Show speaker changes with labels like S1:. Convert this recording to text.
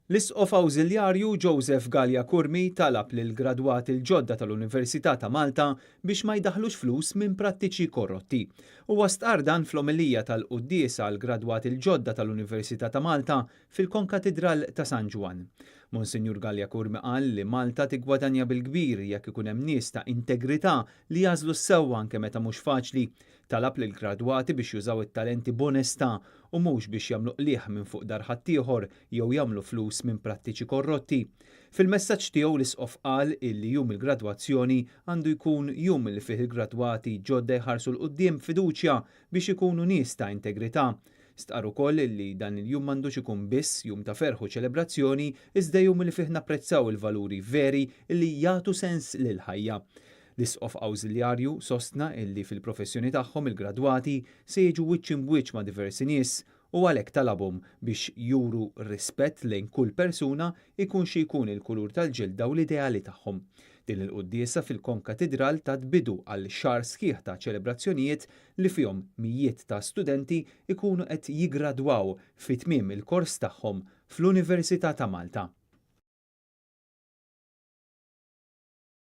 S1: L-Isqof Awżiljarju Joseph Gallia Kurmi talab lil gradwati l-ġodda tal-Università ta' Malta biex ma jdaħħlux flus minn prattiċi korrotti. Huwa stqarr dan fl-omilija tal-quddies għal gradwati l-ġodda tal-Università ta' Malta fil-Konkatedral ta' San Ġwan. Monsinjur Gallia Kurmi qal li Malta tiggwadanja bil-kbir jekk ikun hemm nies ta' integrità li jażlu s-sewwa anke meta mhux faċli. Talab lil gradwati biex jużaw it-talenti b'onestà u mhux biex jagħmlu qlieħ minn fuq dar ħaddieħor jew jagħmlu flus minn prattiċi korrotti. Fil-messaġġ tiegħu l-Isqof qal illi jum il-gradwazzjoni għandu jkun jum li fih il-gradwati ġodda jħarsu l-qudiem fiduċja biex ikunu nies ta' integrità. Stqarr ukoll li dan il-jum m'għandux ikun biss jum ta' ferħ u ċelebrazzjoni iżda jum li fih napprezzaw il-valuri veri li jagħtu sens lil-ħajja. L-Isqof Awżiljarju sostna illi fil-professjoni tagħhom il-gradwati se jiġu wiċċ imwiċċ ma' diversi nies u għalhekk talabhom biex juru rispett lejn kull persuna ikun xi jkun il-kulur tal-ġilda u l-ideali tagħhom. Din il-quddiesa fil-Konkatedral tat bidu għal xahar sħiħ ta' ċelebrazzjonijiet li fihom mijiet ta' studenti ikunu qed jiggradwaw fi tmiem il-kors tagħhom fl-Università ta' Malta.